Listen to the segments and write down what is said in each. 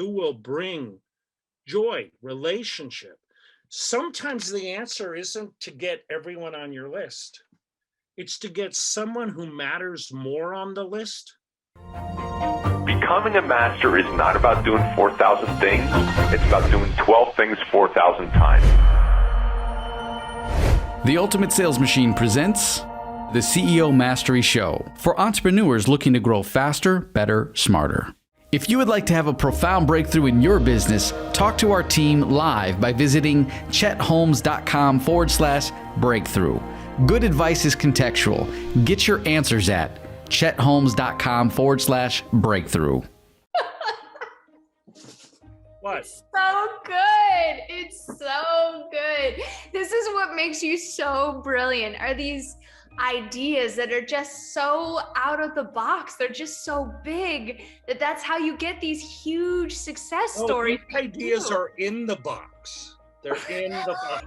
who will bring joy, relationship. Sometimes the answer isn't to get everyone on your list. It's to get someone who matters more on the list. Becoming a master is not about doing 4,000 things. It's about doing 12 things 4,000 times. The Ultimate Sales Machine presents the CEO Mastery Show for entrepreneurs looking to grow faster, better, smarter. If you would like to have a profound breakthrough in your business, talk to our team live by visiting chetholmes.com/breakthrough. Good advice is contextual. Get your answers at chetholmes.com/breakthrough. What? It's so good. It's so good. This is what makes you so brilliant, are these ideas that are just so out of the box. They're just so big that's how you get these huge success stories. These ideas are in the box. They're in the box.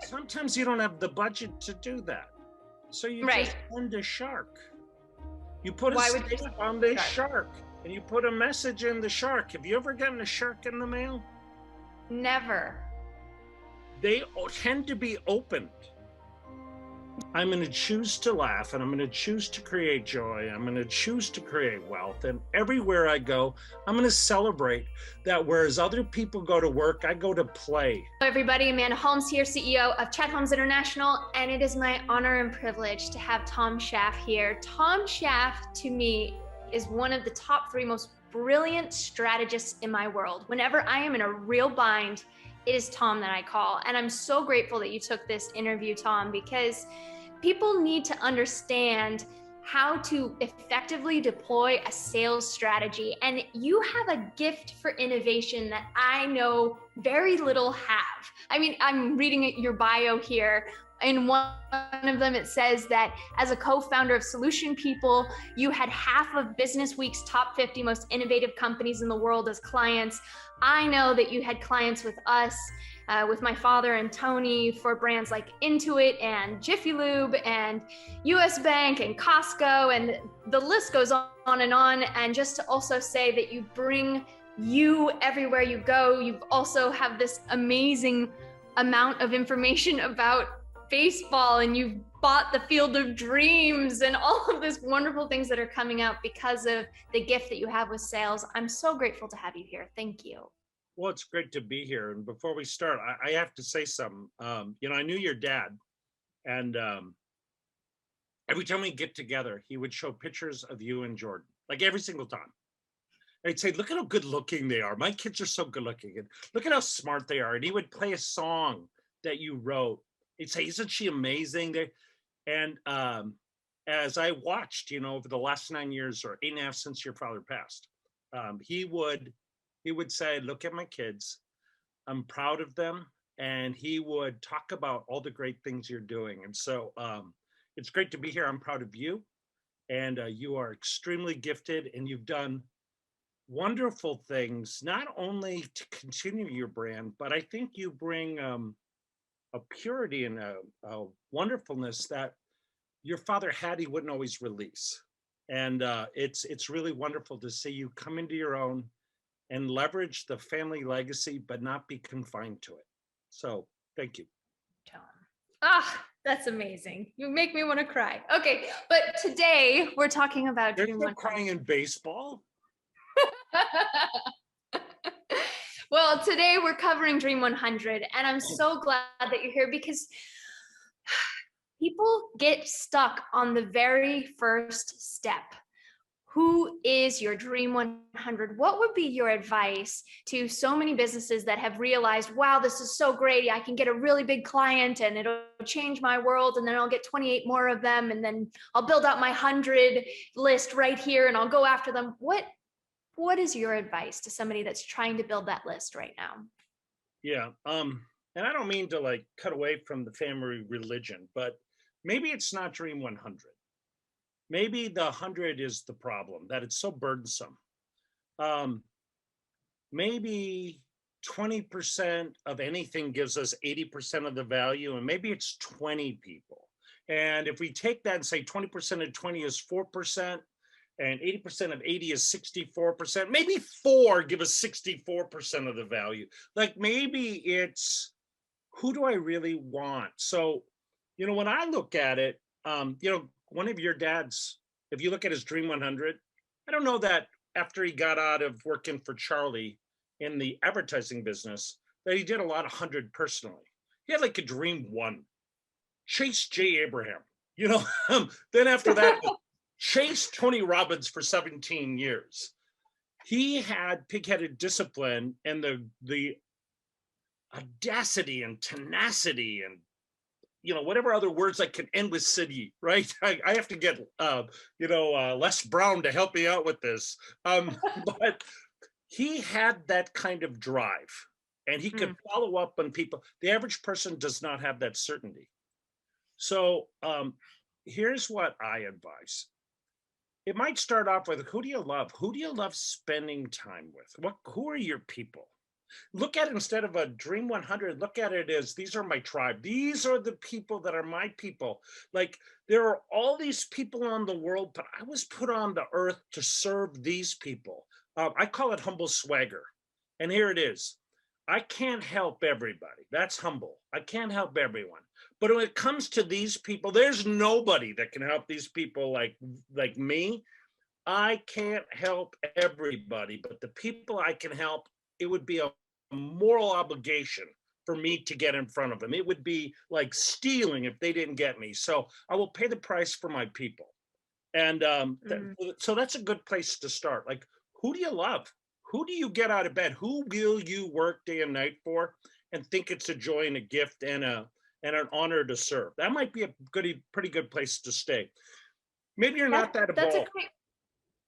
Sometimes you don't have the budget to do that. So you just send a shark. You put a stick on the shark and you put a message in the shark. Have you ever gotten a shark in the mail? Never. They tend to be opened. I'm going to choose to laugh, and I'm going to choose to create joy. I'm going to choose to create wealth. And everywhere I go, I'm going to celebrate that whereas other people go to work, I go to play. Hello, everybody. Amanda Holmes here, CEO of Chet Holmes International. And it is my honor and privilege to have Tom Schaff here. Tom Schaff, to me, is one of the top 3 most brilliant strategists in my world. Whenever I am in a real bind, it is Tom that I call. And I'm so grateful that you took this interview, Tom, because people need to understand how to effectively deploy a sales strategy. And you have a gift for innovation that I know very little have. I mean, I'm reading your bio here. In one of them, it says that as a co-founder of Solution People, you had half of Business Week's top 50 most innovative companies in the world as clients. I know that you had clients with us, with my father and Tony, for brands like Intuit and Jiffy Lube and US Bank and Costco, and the list goes on and on. And just to also say that you bring you everywhere you go. You also have this amazing amount of information about baseball, and you've bought the Field of Dreams and all of these wonderful things that are coming out because of the gift that you have with sales. I'm so grateful to have you here. Thank you. Well, it's great to be here. And before we start, I have to say something. I knew your dad, and every time we get together, he would show pictures of you and Jordan, like every single time. I'd say, look at how good looking they are. My kids are so good looking, and look at how smart they are. And he would play a song that you wrote. He'd say, isn't she amazing? And as I watched, over the last 9 years or 8.5 since your father passed, he would say, look at my kids. I'm proud of them. And he would talk about all the great things you're doing. And so it's great to be here. I'm proud of you. And you are extremely gifted, and you've done wonderful things, not only to continue your brand, but I think you bring a purity and a wonderfulness that your father had, he wouldn't always release. And it's really wonderful to see you come into your own and leverage the family legacy, but not be confined to it. So thank you. Tom. That's amazing. You make me want to cry. Okay, but today we're talking about There's no crying in baseball. Well, today we're covering Dream 100, and I'm so glad that you're here because people get stuck on the very first step. Who is your Dream 100? What would be your advice to so many businesses that have realized, wow, this is so great. I can get a really big client and it'll change my world, and then I'll get 28 more of them, and then I'll build out my 100 list right here and I'll go after them. What is your advice to somebody that's trying to build that list right now? Yeah. And I don't mean to cut away from the family religion, but maybe it's not Dream 100. Maybe the 100 is the problem, that it's so burdensome. Maybe 20% of anything gives us 80% of the value, and maybe it's 20 people. And if we take that and say 20% of 20 is 4%, and 80% of 80 is 64%. Maybe 4 give us 64% of the value. Like maybe it's, who do I really want? So, when I look at it, one of your dads, if you look at his Dream 100, I don't know that after he got out of working for Charlie in the advertising business, that he did a lot of 100 personally. He had like a Dream 1. Chase J. Abraham, then after that, chase Tony Robbins for 17 years. He had pig-headed discipline and the audacity and tenacity and whatever other words I can end with city, right? I have to get Les Brown to help me out with this. But he had that kind of drive, and he could follow up on people. The average person does not have that certainty. So here's what I advise. It might start off with, who do you love? Who do you love spending time with? Who are your people? Look at it, instead of a Dream 100, look at it as, these are my tribe. These are the people that are my people. Like, there are all these people on the world, but I was put on the earth to serve these people. I call it humble swagger. And here it is. I can't help everybody. That's humble. I can't help everyone. But when it comes to these people, there's nobody that can help these people like me. I can't help everybody, but the people I can help, it would be a moral obligation for me to get in front of them. It would be like stealing if they didn't get me. So I will pay the price for my people. And so that's a good place to start. Like, who do you love? Who do you get out of bed? Who will you work day and night for and think it's a joy and a gift and an honor to serve? That might be a pretty good place to stay. Maybe you're not that That's evolved. a great.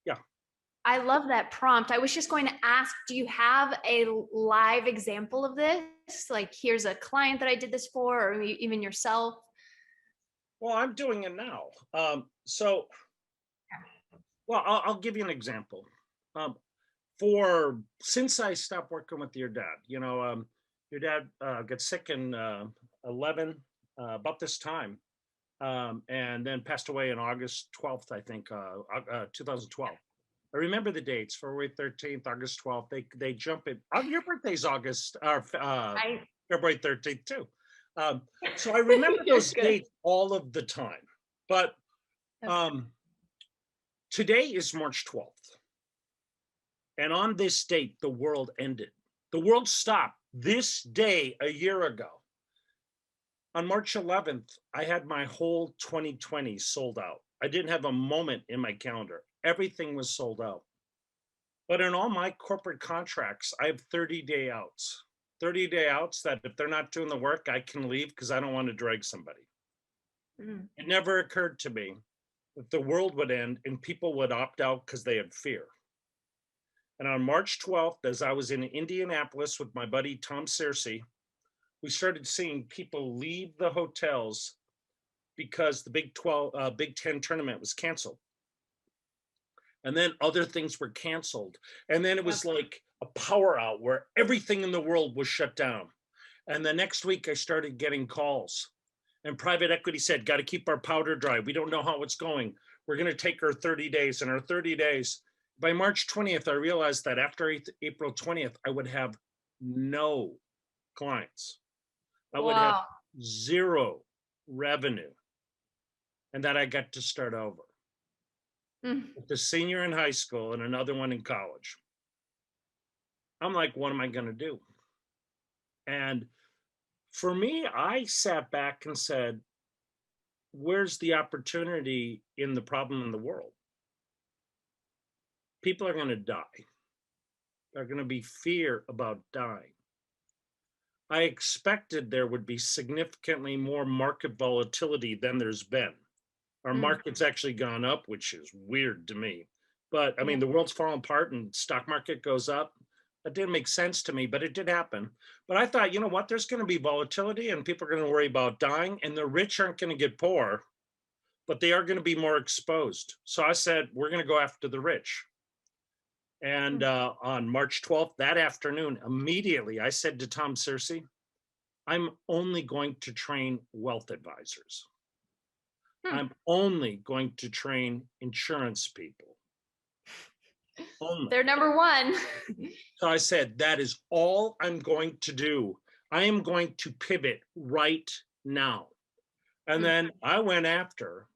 Yeah. I love that prompt. I was just going to ask, do you have a live example of this? Like, here's a client that I did this for, or even yourself? Well, I'm doing it now. I'll give you an example. Since I stopped working with your dad, your dad got sick in 11, about this time, and then passed away on August 12th, I think, 2012. I remember the dates: February 13th, August 12th. They jump in. Your birthday's February 13th too. So I remember those dates all of the time. But today is March 12th. And on this date, the world ended. The world stopped this day a year ago. On March 11th, I had my whole 2020 sold out. I didn't have a moment in my calendar. Everything was sold out. But in all my corporate contracts, I have 30-day outs. 30-day outs that if they're not doing the work, I can leave because I don't want to drag somebody. It never occurred to me that the world would end and people would opt out because they had fear. And on March 12th, as I was in Indianapolis with my buddy Tom Schaff, we started seeing people leave the hotels because the Big Ten tournament was canceled. And then other things were canceled. And then it was like a power out where everything in the world was shut down. And the next week I started getting calls. And private equity said, got to keep our powder dry. We don't know how it's going. We're going to take our 30 days. And our 30 days, by March 20th, I realized that after April 20th, I would have no clients. I would have zero revenue. And that I got to start over. With the senior in high school and another one in college. I'm like, what am I going to do? And for me, I sat back and said, where's the opportunity in the problem in the world? People are going to die. There's going to be fear about dying. I expected there would be significantly more market volatility than there's been. Our market's actually gone up, which is weird to me. But I mean, the world's falling apart and stock market goes up. That didn't make sense to me, but it did happen. But I thought, you know what? There's going to be volatility and people are going to worry about dying, and the rich aren't going to get poor, but they are going to be more exposed. So I said, we're going to go after the rich. And on March 12th, that afternoon, immediately, I said to Tom Schaff, I'm only going to train wealth advisors. I'm only going to train insurance people. only. They're number one. So I said, that is all I'm going to do. I am going to pivot right now. And then I went after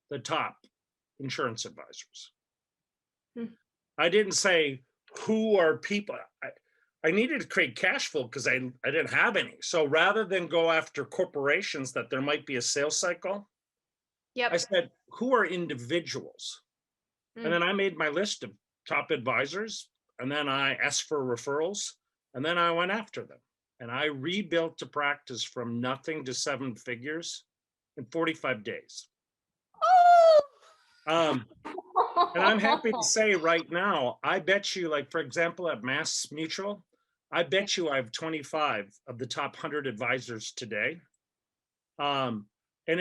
the top insurance advisors. I didn't say who are people. I needed to create cash flow because I didn't have any. So rather than go after corporations that there might be a sales cycle, Yep. I said, who are individuals? And then I made my list of top advisors, and then I asked for referrals, and then I went after them. And I rebuilt the practice from nothing to 7 figures in 45 days. And I'm happy to say right now, I bet you, like, for example, at Mass Mutual, I bet you I have 25 of the top 100 advisors today. And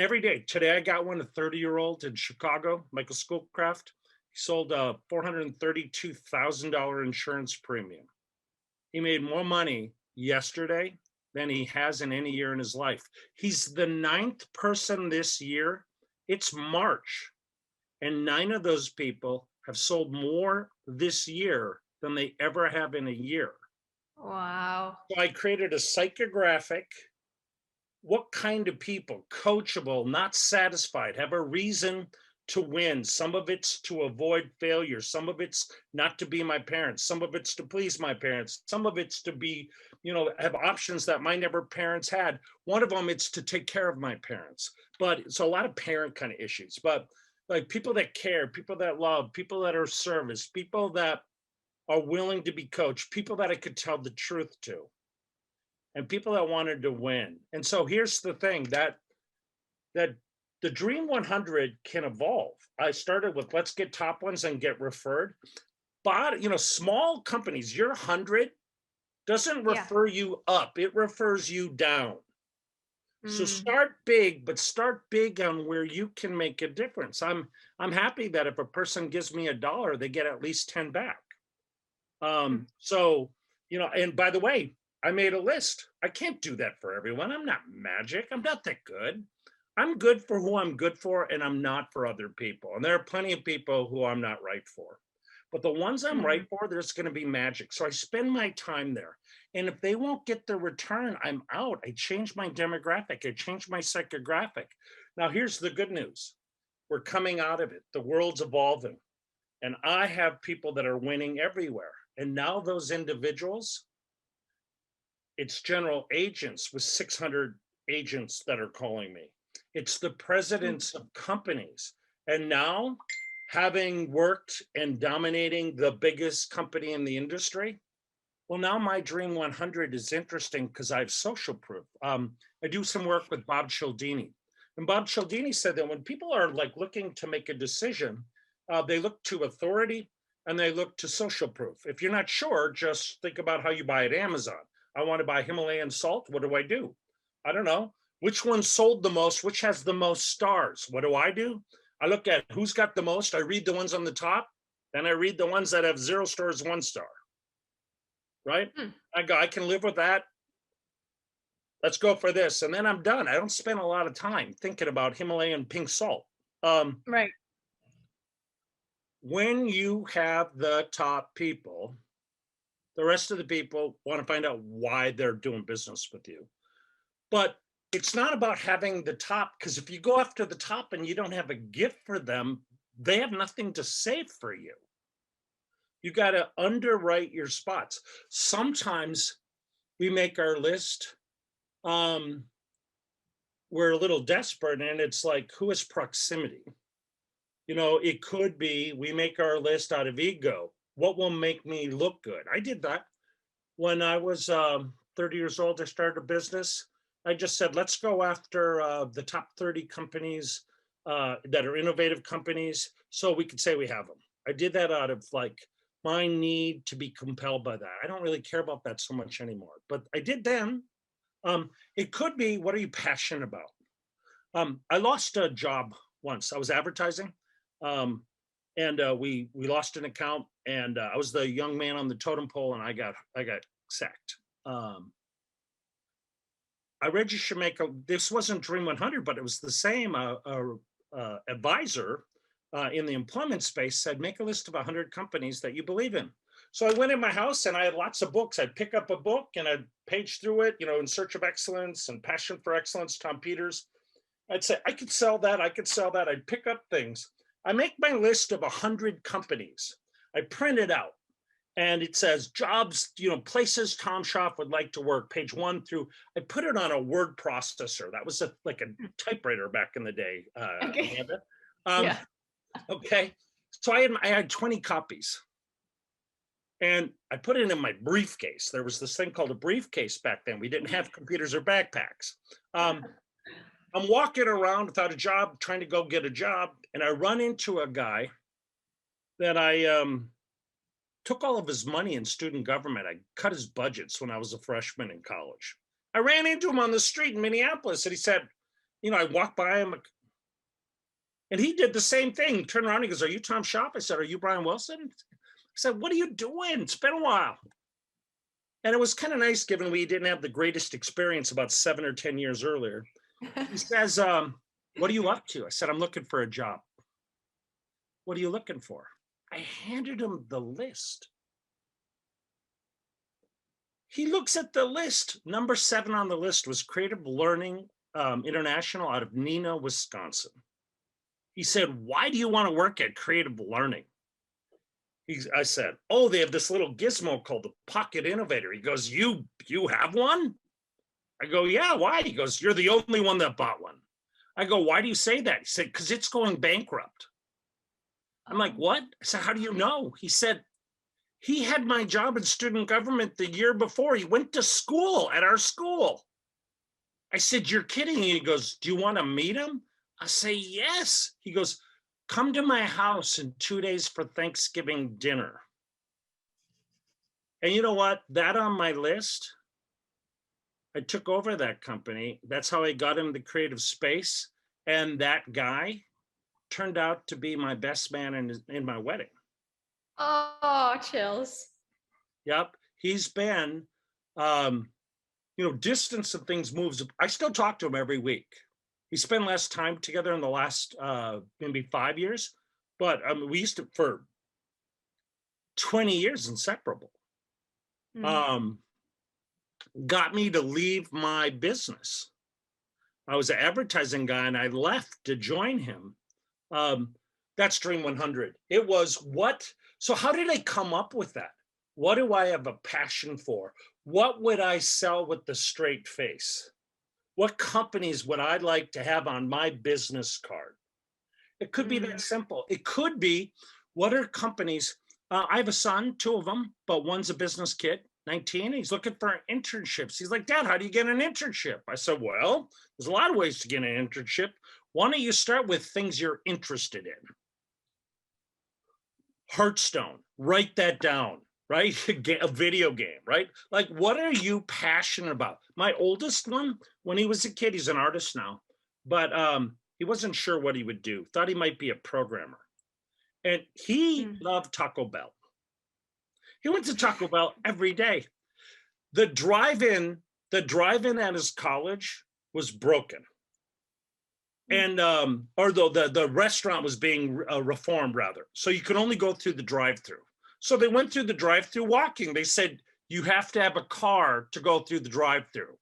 every day, today I got one, a 30-year-old in Chicago, Michael Schoolcraft. He sold a $432,000 insurance premium. He made more money yesterday than he has in any year in his life. He's the 9th person this year. It's March. And 9 of those people have sold more this year than they ever have in a year. Wow. So I created a psychographic. What kind of people? Coachable, not satisfied, have a reason to win. Some of it's to avoid failure. Some of it's not to be my parents. Some of it's to please my parents. Some of it's to be, have options that my never parents had. One of them, it's to take care of my parents. But it's a lot of parent kind of issues. But like people that care, people that love, people that are service, people that are willing to be coached, people that I could tell the truth to, and people that wanted to win. And so here's the thing, that the Dream 100 can evolve. I started with let's get top ones and get referred. But, small companies, your 100 doesn't refer you up, it refers you down. So start big, but start big on where you can make a difference. I'm happy that if a person gives me $1, they get at least 10 back. So, and by the way, I made a list. I can't do that for everyone. I'm not magic. I'm not that good. I'm good for who I'm good for, and I'm not for other people. And there are plenty of people who I'm not right for. But the ones I'm right for, there's going to be magic. So I spend my time there. And if they won't get the return, I'm out. I change my demographic. I change my psychographic. Now, here's the good news. We're coming out of it. The world's evolving. And I have people that are winning everywhere. And now those individuals, it's general agents with 600 agents that are calling me. It's the presidents of companies. And now, having worked and dominating the biggest company in the industry, well, now my Dream 100 is interesting because I have social proof. I do some work with Bob Cialdini. And Bob Cialdini said that when people are like looking to make a decision, they look to authority and they look to social proof. If you're not sure, just think about how you buy at Amazon. I want to buy Himalayan salt. What do? I don't know. Which one sold the most? Which has the most stars? What do? I look at who's got the most. I read the ones on the top. Then I read the ones that have 0 stars, 1 star. Right? I go, I can live with that. Let's go for this. And then I'm done. I don't spend a lot of time thinking about Himalayan pink salt. Right. When you have the top people, the rest of the people want to find out why they're doing business with you. But it's not about having the top, because if you go after the top and you don't have a gift for them, they have nothing to say for you. You got to underwrite your spots. Sometimes we make our list. We're a little desperate, and it's like, who is proximity? It could be we make our list out of ego. What will make me look good? I did that when I was 30 years old. I started a business. I just said, let's go after the top 30 companies that are innovative companies, so we could say we have them. I did that out of like my need to be compelled by that. I don't really care about that so much anymore, but I did then. It could be, what are you passionate about? I lost a job once. I was advertising, and we lost an account, and I was the young man on the totem pole, and I got sacked. I read you should make this wasn't Dream 100, but it was the same advisor in the employment space said, make a list of 100 companies that you believe in. So I went in my house and I had lots of books. I'd pick up a book and I'd page through it, In Search of Excellence and Passion for Excellence, Tom Peters. I'd say, I could sell that. I could sell that. I'd pick up things. I make my list of 100 companies. I print it out and it says jobs, places Tom Schaff would like to work, page 1 through, I put it on a word processor. That was like a typewriter back in the day. Okay. Yeah. Okay. So I had 20 copies. And I put it in my briefcase. There was this thing called a briefcase back then. We didn't have computers or backpacks. I'm walking around without a job, trying to go get a job. And I run into a guy that I took all of his money in student government. I cut his budgets when I was a freshman in college. I ran into him on the street in Minneapolis and he said, I walked by him and he did the same thing. Turned around, he goes, are you Tom Schaff? I said, are you Brian Wilson? I said, what are you doing? It's been a while. And it was kind of nice given we didn't have the greatest experience about 7 or 10 years earlier. He says, what are you up to? I said, I'm looking for a job. What are you looking for? I handed him the list. He looks at the list. Number 7 on the list was Creative Learning International out of Neenah, Wisconsin. He said, why do you want to work at Creative Learning? I said, oh, they have this little gizmo called the Pocket Innovator. He goes, you have one? I go, yeah, why? He goes, you're the only one that bought one. I go, why do you say that? He said, because it's going bankrupt. I'm like, what? I said, how do you know? He said, he had my job in student government the year before. He went to school at our school. I said, you're kidding. He goes, do you want to meet him? I say, yes. He goes, come to my house in 2 days for Thanksgiving dinner. And you know what? That on my list, I took over that company. That's how I got into the creative space. And that guy turned out to be my best man in my wedding. Oh, chills. Yep. He's been, distance of things moves. I still talk to him every week. We spent less time together in the last maybe 5 years, but we used to for 20 years inseparable. Got me to leave my business. I was an advertising guy and I left to join him. That's Dream 100. It was what? So how did I come up with that? What do I have a passion for? What would I sell with the straight face? What companies would I like to have on my business card? It could be that simple. It could be, what are companies? I have a son, 2 of them, but one's a business kid, 19. He's looking for internships. He's like, Dad, how do you get an internship? I said, well, there's a lot of ways to get an internship. Why don't you start with things you're interested in? Hearthstone, write that down. Right? A video game, right? Like, what are you passionate about? My oldest one, when he was a kid, he's an artist now, but he wasn't sure what he would do. Thought he might be a programmer. And he loved Taco Bell. He went to Taco Bell every day. The drive-in at his college was broken. And or the restaurant was being reformed rather. So you could only go through the drive-through. So they went through the drive-through walking. They said, you have to have a car to go through the drive-through.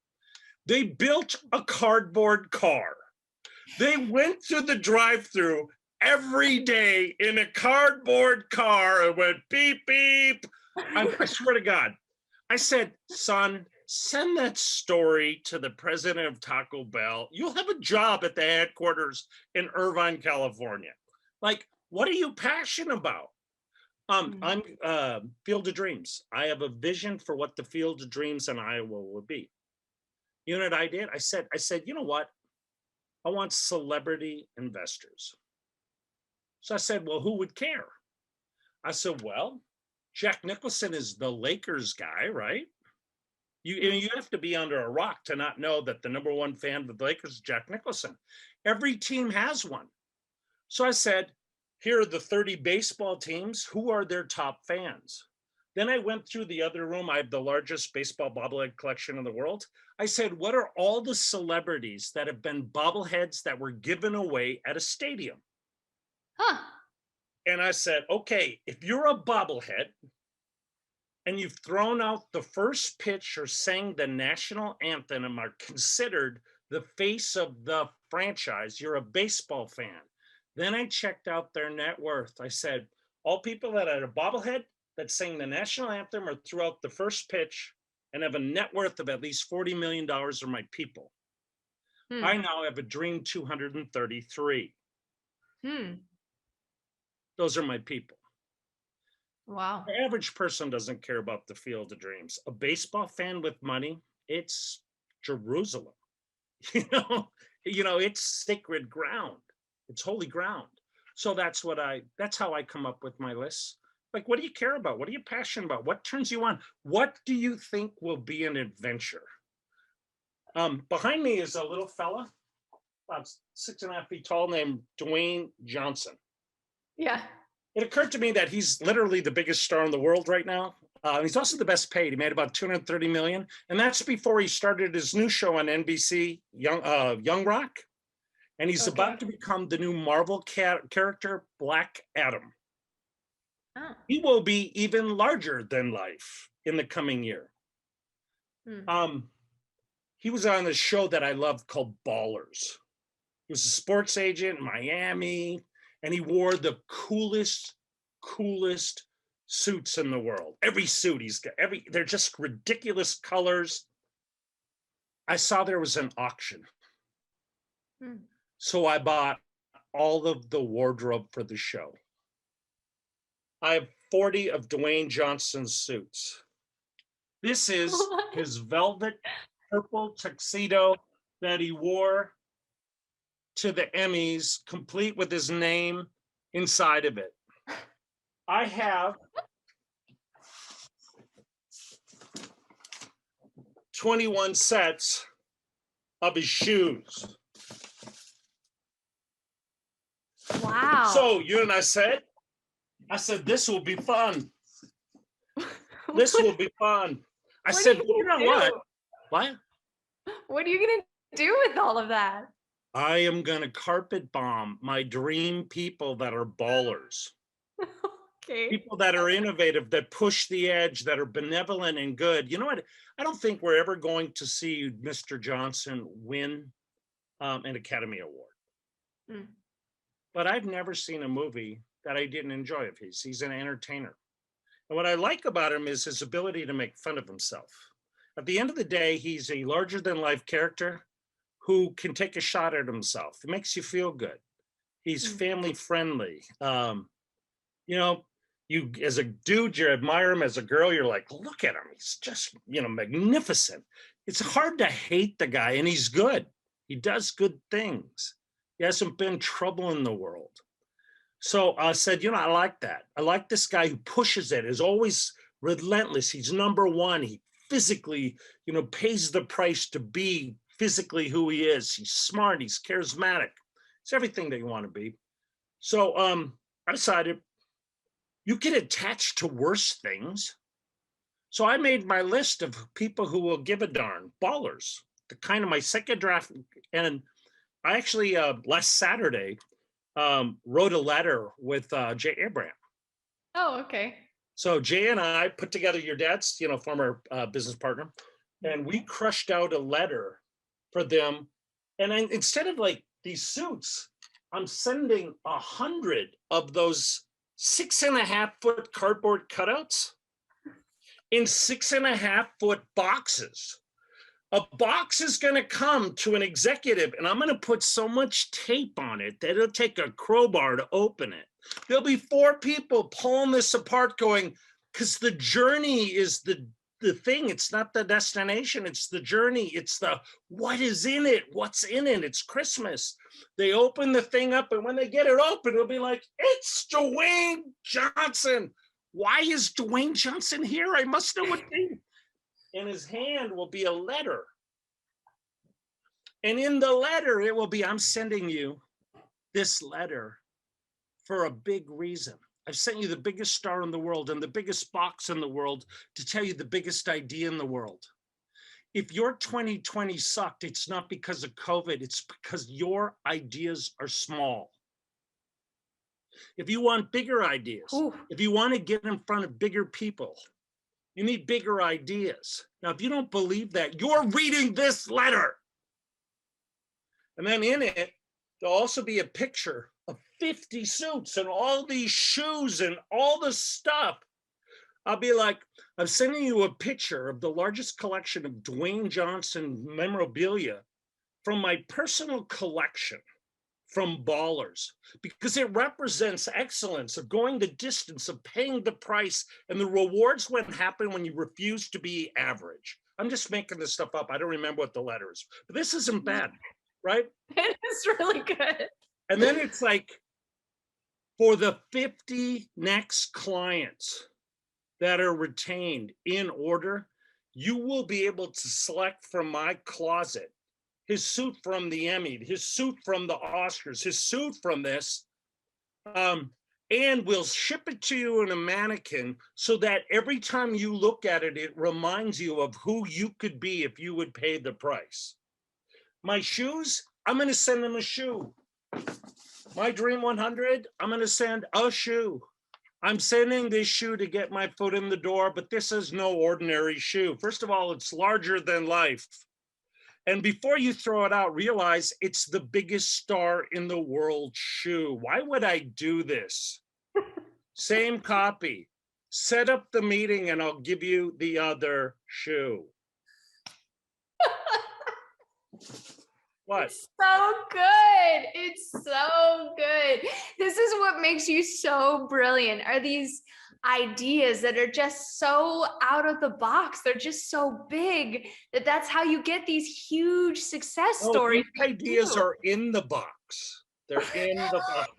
They built a cardboard car. They went through the drive-through every day in a cardboard car. It went beep, beep. I swear to God. I said, son, send that story to the president of Taco Bell. You'll have a job at the headquarters in Irvine, California. Like, what are you passionate about? I'm Field of Dreams. I have a vision for what the Field of Dreams in Iowa will be. You know what I did? I said, you know what? I want celebrity investors. So I said, well, who would care? I said, well, Jack Nicholson is the Lakers guy, right? You have to be under a rock to not know that the #1 fan of the Lakers is Jack Nicholson. Every team has one. So I said, here are the 30 baseball teams. Who are their top fans? Then I went through the other room. I have the largest baseball bobblehead collection in the world. I said, what are all the celebrities that have been bobbleheads that were given away at a stadium? Huh. And I said, okay, if you're a bobblehead and you've thrown out the first pitch or sang the national anthem and are considered the face of the franchise, you're a baseball fan. Then I checked out their net worth. I said, all people that are a bobblehead that sang the national anthem or threw out the first pitch and have a net worth of at least $40 million are my people. I now have a dream 233. Those are my people. Wow. The average person doesn't care about the field of dreams. A baseball fan with money, it's Jerusalem. It's sacred ground. It's holy ground. So that's how I come up with my lists. Like, what do you care about? What are you passionate about? What turns you on? What do you think will be an adventure? Behind me is a little fella, about 6.5 feet tall, named Dwayne Johnson. Yeah. It occurred to me that he's literally the biggest star in the world right now. He's also the best paid. He made about $230 million. And that's before he started his new show on NBC, Young Rock. And he's about to become the new Marvel character, Black Adam. Oh. He will be even larger than life in the coming year. He was on a show that I love called Ballers. He was a sports agent in Miami, and he wore the coolest suits in the world. Every suit he's got, they're just ridiculous colors. I saw there was an auction. So I bought all of the wardrobe for the show. I have 40 of Dwayne Johnson's suits. This is his velvet purple tuxedo that he wore to the Emmys, complete with his name inside of it. I have 21 sets of his shoes. Wow. So you and I said, this will be fun. This will be fun. I said, you know what? What? What are you going to do with all of that? I am going to carpet bomb my dream people that are ballers. Okay. People that are innovative, that push the edge, that are benevolent and good. You know what? I don't think we're ever going to see Mr. Johnson win an Academy Award. But I've never seen a movie that I didn't enjoy of his. He's an entertainer. And what I like about him is his ability to make fun of himself. At the end of the day, he's a larger than life character who can take a shot at himself. It makes you feel good. He's family friendly. You as a dude, you admire him. As a girl, you're like, look at him. He's just, magnificent. It's hard to hate the guy, and he's good. He does good things. He hasn't been trouble in the world. So I said, I like that. I like this guy who pushes it, is always relentless. He's number one. He physically, pays the price to be physically who he is. He's smart. He's charismatic. It's everything that you want to be. So I decided you get attached to worse things. So I made my list of people who will give a darn, ballers, the kind of my second draft. And I actually, last Saturday, wrote a letter with Jay Abraham. Oh, okay. So Jay and I put together, your dad's, former business partner, and we crushed out a letter for them. And instead of like these suits, I'm sending 100 of those 6.5-foot cardboard cutouts in 6.5-foot boxes. A box is going to come to an executive, and I'm going to put so much tape on it that it'll take a crowbar to open it. There'll be 4 people pulling this apart going, because the journey is the thing. It's not the destination. It's the journey. It's the what is in it. What's in it. It's Christmas. They open the thing up, and when they get it open, it'll be like, it's Dwayne Johnson. Why is Dwayne Johnson here? I must know what they... In his hand will be a letter. And in the letter, it will be, I'm sending you this letter for a big reason. I've sent you the biggest star in the world and the biggest box in the world to tell you the biggest idea in the world. If your 2020 sucked, it's not because of COVID, it's because your ideas are small. If you want bigger ideas, Ooh. if you want to get in front of bigger people, you need bigger ideas. Now, if you don't believe that, you're reading this letter. And then in it, there'll also be a picture of 50 suits and all these shoes and all the stuff. I'll be like, I'm sending you a picture of the largest collection of Dwayne Johnson memorabilia from my personal collection from Ballers, because it represents excellence of going the distance, of paying the price, and the rewards when happen when you refuse to be average. I'm just making this stuff up. I don't remember what the letter is, but this isn't bad, right? It is really good. And then it's like, for the 50 next clients that are retained in order, you will be able to select from my closet his suit from the Emmy, his suit from the Oscars, his suit from this, and we'll ship it to you in a mannequin so that every time you look at it, it reminds you of who you could be if you would pay the price. My shoes, I'm going to send them a shoe. My Dream 100, I'm going to send a shoe. I'm sending this shoe to get my foot in the door, but this is no ordinary shoe. First of all, it's larger than life. And before you throw it out, realize it's the biggest star in the world shoe. Why would I do this? Same copy. Set up the meeting and I'll give you the other shoe. What? It's so good. It's so good. This is what makes you so brilliant, are these ideas that are just so out of the box. They're just so big that's how you get these huge success stories. These ideas are in the box. They're in the box.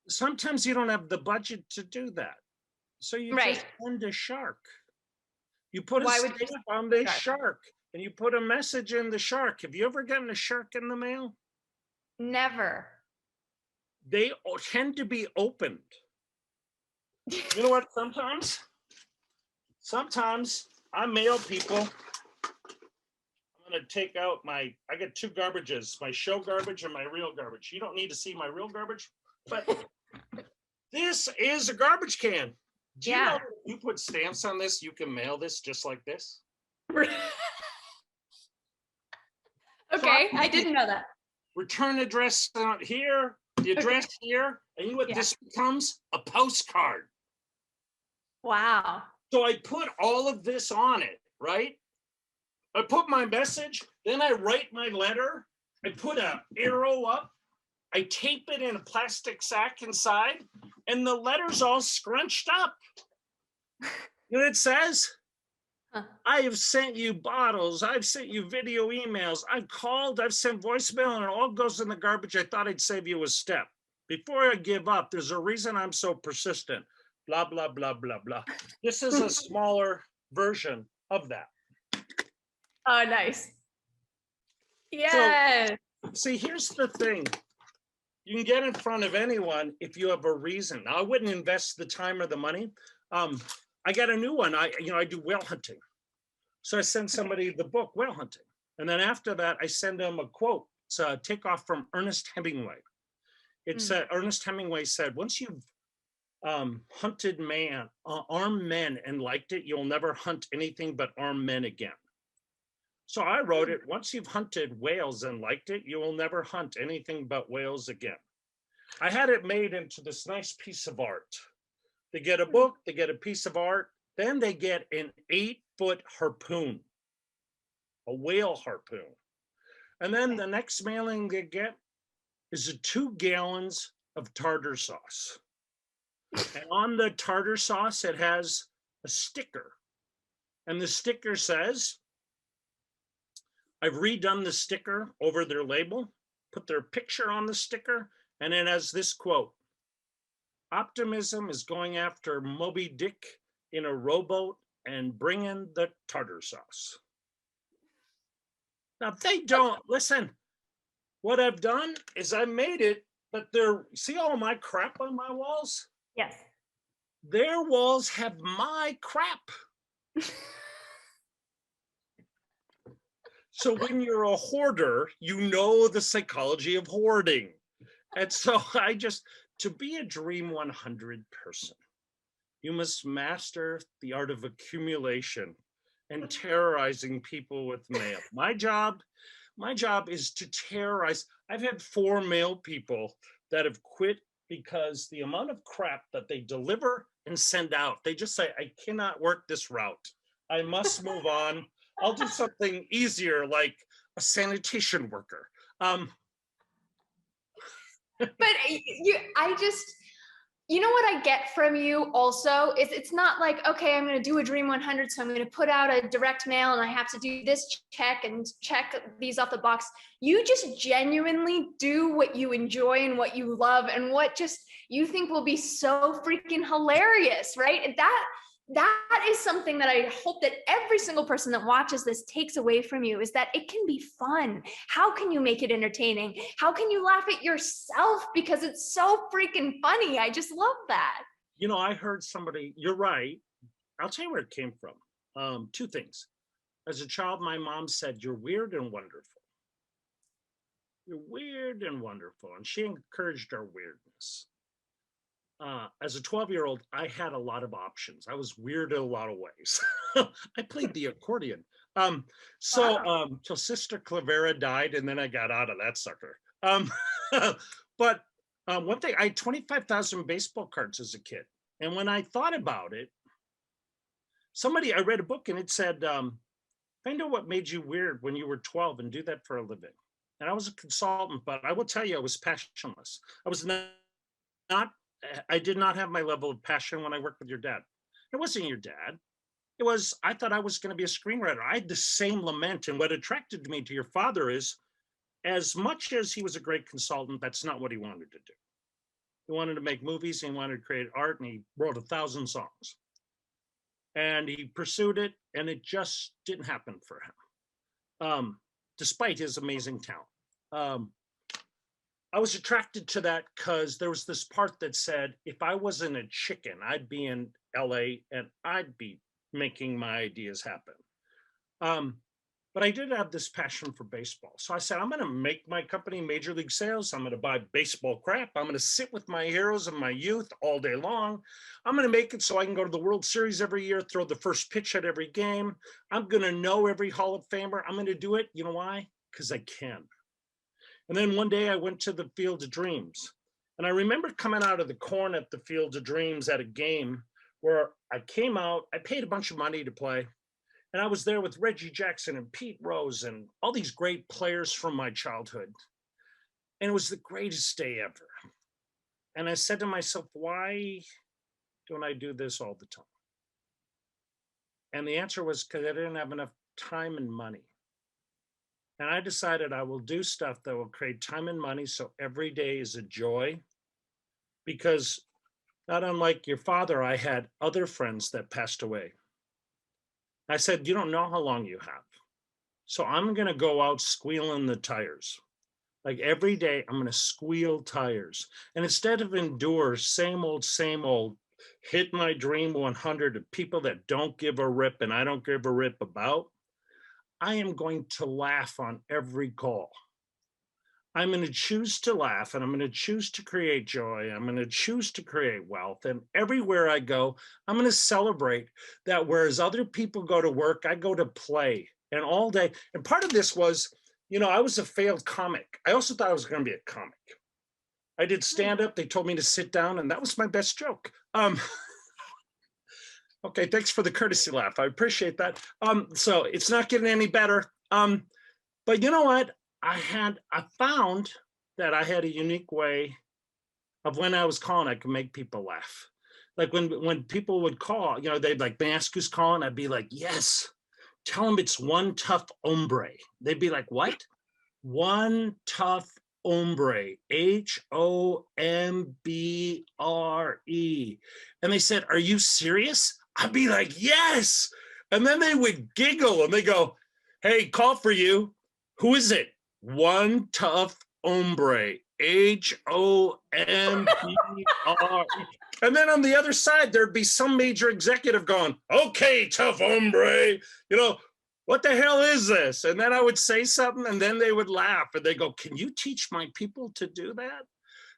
Sometimes you don't have the budget to do that. So you just send a shark. You put a stamp on this shark and you put a message in the shark. Have you ever gotten a shark in the mail? Never. They tend to be opened. You know what? Sometimes I mail people. I'm going to take out I got two garbages, my show garbage and my real garbage. You don't need to see my real garbage, but this is a garbage can. Do you know if you put stamps on this, you can mail this just like this? Okay, I didn't know that. Return address out here, the address here, and you know what this becomes? A postcard. Wow. So I put all of this on it, right? I put my message, then I write my letter, I put an arrow up, I tape it in a plastic sack inside, and the letter's all scrunched up. You know what it says? I have sent you bottles. I've sent you video emails. I've called. I've sent voicemail, and it all goes in the garbage. I thought I'd save you a step. Before I give up, there's a reason I'm so persistent. Blah, blah, blah, blah, blah. This is a smaller version of that. Oh, nice. Yes. So, see, here's the thing. You can get in front of anyone if you have a reason. Now, I wouldn't invest the time or the money. I got a new one. I do whale hunting. So I send somebody the book, Whale Hunting. And then after that, I send them a quote. It's a takeoff from Ernest Hemingway. It said, Ernest Hemingway said, once you've hunted armed men and liked it, you'll never hunt anything but armed men again. So I wrote it, once you've hunted whales and liked it, you will never hunt anything but whales again. I had it made into this nice piece of art. They get a book, they get a piece of art, then they get an 8-foot harpoon, a whale harpoon. And then the next mailing they get is 2 gallons of tartar sauce. And on the tartar sauce, it has a sticker. And the sticker says, I've redone the sticker over their label, put their picture on the sticker, and it has this quote. Optimism is going after Moby Dick in a rowboat and bringing the tartar sauce. Now, they don't, listen, what I've done is I made it, but see all my crap on my walls? Yes. Their walls have my crap. So when you're a hoarder, you know the psychology of hoarding. And so to be a Dream 100 person, you must master the art of accumulation and terrorizing people with mail. My job is to terrorize. I've had 4 mail people that have quit because the amount of crap that they deliver and send out, they just say, I cannot work this route. I must move on. I'll do something easier like a sanitation worker. But you know what I get from you also is it's not like, okay, I'm going to do a Dream 100, so I'm going to put out a direct mail and I have to do this check and check these off the box. You just genuinely do what you enjoy and what you love and what just you think will be so freaking hilarious, right? And that is something that I hope that every single person that watches this takes away from you, is that it can be fun. How can you make it entertaining? How can you laugh at yourself because it's so freaking funny? I just love that. You know, I heard somebody, you're right. I'll tell you where it came from. 2 things. As a child, my mom said, you're weird and wonderful. You're weird and wonderful. And she encouraged our weirdness. As a 12-year-old, I had a lot of options. I was weird in a lot of ways. I played the accordion. Till Sister Clavera died, and then I got out of that sucker. But one thing, I had 25,000 baseball cards as a kid. And when I thought about it, I read a book and it said, find out what made you weird when you were 12 and do that for a living. And I was a consultant, but I will tell you, I was passionless. I did not have my level of passion when I worked with your dad. It wasn't your dad. I thought I was going to be a screenwriter. I had the same lament. And what attracted me to your father is, as much as he was a great consultant, that's not what he wanted to do. He wanted to make movies, he wanted to create art, and he wrote 1,000 songs. And he pursued it, and it just didn't happen for him, despite his amazing talent. I was attracted to that because there was this part that said, if I wasn't a chicken, I'd be in LA and I'd be making my ideas happen. But I did have this passion for baseball. So I said, I'm going to make my company Major League Sales. I'm going to buy baseball crap. I'm going to sit with my heroes of my youth all day long. I'm going to make it so I can go to the World Series every year, throw the first pitch at every game. I'm going to know every Hall of Famer. I'm going to do it. You know why? Because I can. And then one day I went to the Field of Dreams. And I remember coming out of the corn at the Field of Dreams at a game where I came out, I paid a bunch of money to play. And I was there with Reggie Jackson and Pete Rose and all these great players from my childhood. And it was the greatest day ever. And I said to myself, why don't I do this all the time? And the answer was because I didn't have enough time and money. And I decided I will do stuff that will create time and money so every day is a joy. Because not unlike your father, I had other friends that passed away. I said, you don't know how long you have. So I'm going to go out squealing the tires. Like every day, I'm going to squeal tires. And instead of endure same old, hit my Dream 100 of people that don't give a rip and I don't give a rip about, I am going to laugh on every call. I'm going to choose to laugh and I'm going to choose to create joy. I'm going to choose to create wealth. And everywhere I go, I'm going to celebrate that whereas other people go to work, I go to play and all day. And part of this was, you know, I was a failed comic. I also thought I was going to be a comic. I did stand up. They told me to sit down and that was my best joke. Okay, thanks for the courtesy laugh. I appreciate that. So it's not getting any better. But you know what? I found that I had a unique way of when I was calling, I could make people laugh. Like when people would call, you know, they'd like, may I ask who's calling? I'd be like, yes, tell them it's one tough hombre. They'd be like, what? One tough hombre, Hombre. And they said, are you serious? I'd be like, yes. And then they would giggle and they go, hey, call for you. Who is it? One tough hombre, Hombre. And then on the other side, there'd be some major executive going, okay, tough hombre. You know, what the hell is this? And then I would say something and then they would laugh and they go, can you teach my people to do that?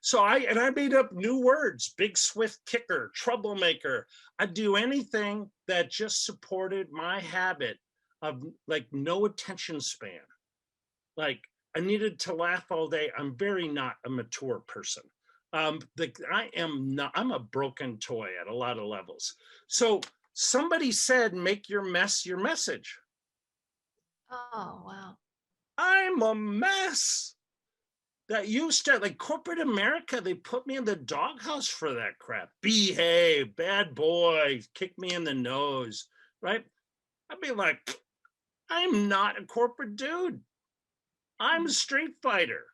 So I made up new words, big swift kicker, troublemaker. I'd do anything that just supported my habit of like no attention span. Like I needed to laugh all day. I'm very not a mature person. I'm a broken toy at a lot of levels. So somebody said, make your mess your message. Oh, wow. I'm a mess. That used to, like corporate America, they put me in the doghouse for that crap. Behave, bad boy, kick me in the nose, right? I'd be like, I'm not a corporate dude. I'm a street fighter.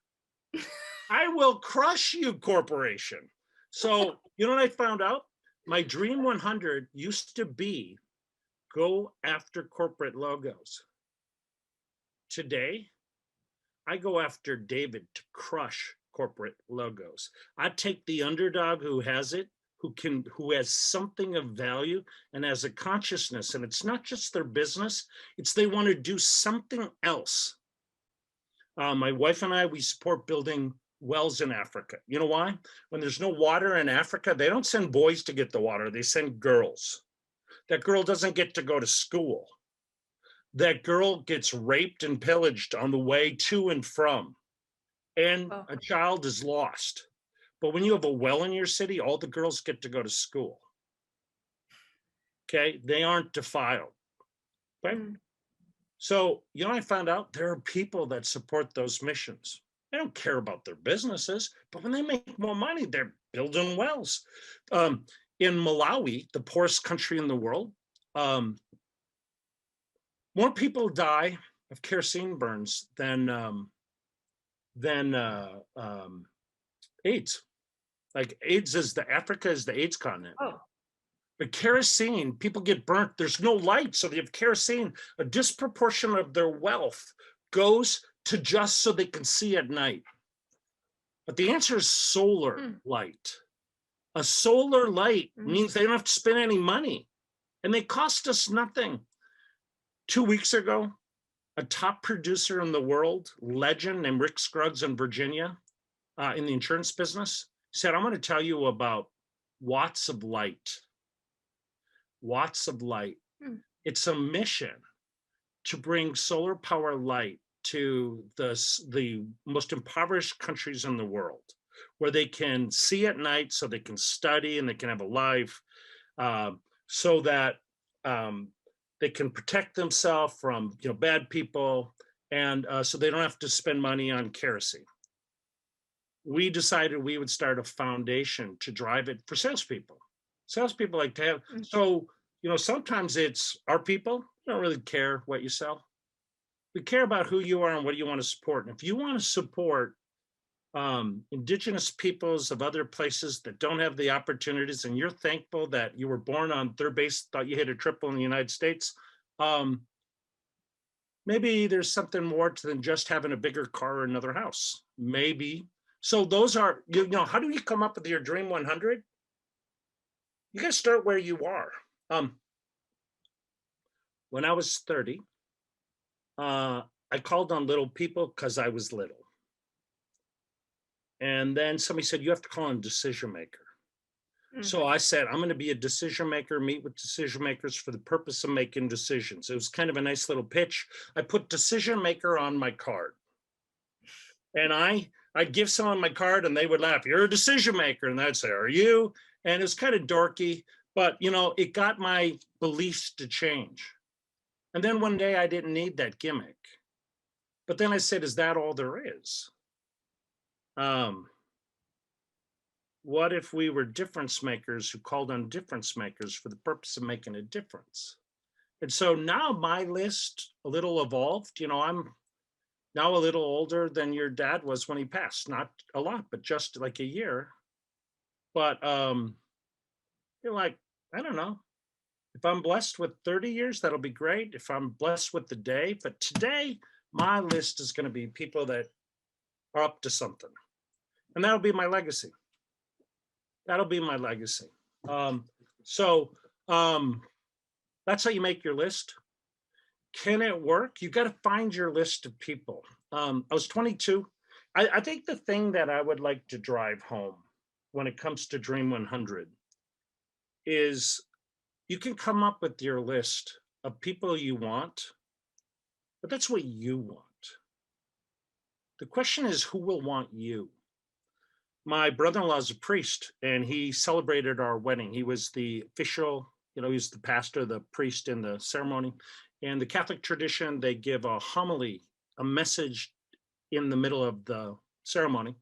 I will crush you, corporation. So, you know what I found out? My Dream 100 used to be go after corporate logos. Today, I go after David to crush corporate logos. I take the underdog who has it, who has something of value and has a consciousness, and it's not just their business, it's they want to do something else. My wife and I, we support building wells in Africa. You know why? When there's no water in Africa, they don't send boys to get the water, they send girls. That girl doesn't get to go to school. That girl gets raped and pillaged on the way to and from, and a child is lost. But when you have a well in your city, all the girls get to go to school. Okay, they aren't defiled, right? So, you know, I found out there are people that support those missions. They don't care about their businesses, but when they make more money, they're building wells. In Malawi, the poorest country in the world, more people die of kerosene burns than AIDS. Like AIDS is Africa is the AIDS continent. Oh. But kerosene, people get burnt. There's no light, so they have kerosene. A disproportion of their wealth goes to just so they can see at night. But the answer is solar light. A solar light means they don't have to spend any money, and they cost us nothing. 2 weeks ago, a top producer in the world, legend named Rick Scruggs in Virginia, in the insurance business, said, I'm going to tell you about watts of light. Watts of light. It's a mission to bring solar power light to the most impoverished countries in the world, where they can see at night, so they can study and they can have a life, so that they can protect themselves from bad people, and so they don't have to spend money on kerosene. We decided we would start a foundation to drive it for salespeople. Salespeople like to have, so sometimes it's our people don't really care what you sell. We care about who you are and what you want to support. And if you want to support indigenous peoples of other places that don't have the opportunities, and you're thankful that you were born on third base, thought you hit a triple in the United States, maybe there's something more to than just having a bigger car or another house. Maybe. So those are, how do you come up with your Dream 100? You got to start where you are. When I was 30, I called on little people because I was little. And then somebody said, you have to call on decision maker. So I said, I'm going to be a decision maker, meet with decision makers for the purpose of making decisions. It was kind of a nice little pitch. I put decision maker on my card. And I'd give someone my card and they would laugh, you're a decision maker. And I'd say, are you? And it was kind of dorky, but it got my beliefs to change. And then one day I didn't need that gimmick. But then I said, is that all there is? What if we were difference makers who called on difference makers for the purpose of making a difference? And so now my list a little evolved. I'm now a little older than your dad was when he passed. Not a lot, but just like a year. But you're like, I don't know. If I'm blessed with 30 years, that'll be great. If I'm blessed with the day, but today, my list is going to be people that are up to something. And that'll be my legacy. That'll be my legacy. So that's how you make your list. can it work? You got to find your list of people. I was 22. I think the thing that I would like to drive home when it comes to Dream 100 is you can come up with your list of people you want, but that's what you want. The question is, who will want you? My brother-in-law is a priest, and he celebrated our wedding. He was the official, he was the pastor, the priest in the ceremony. In the Catholic tradition, they give a homily, a message in the middle of the ceremony.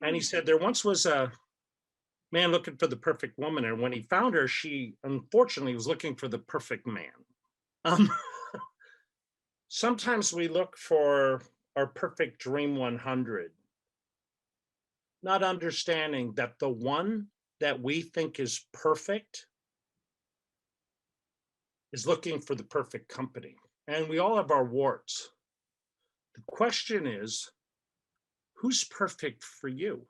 And he said there once was a man looking for the perfect woman, and when he found her, she unfortunately was looking for the perfect man. Um, sometimes we look for our perfect Dream 100, not understanding that the one that we think is perfect is looking for the perfect company. And we all have our warts. The question is, who's perfect for you?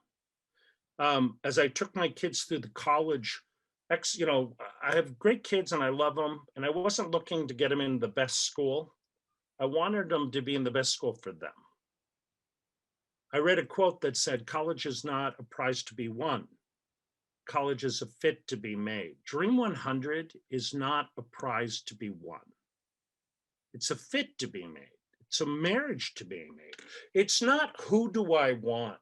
As I took my kids through the college, I have great kids and I love them. And I wasn't looking to get them in the best school. I wanted them to be in the best school for them. I read a quote that said, college is not a prize to be won. College is a fit to be made. Dream 100 is not a prize to be won. It's a fit to be made. It's a marriage to be made. It's not who do I want?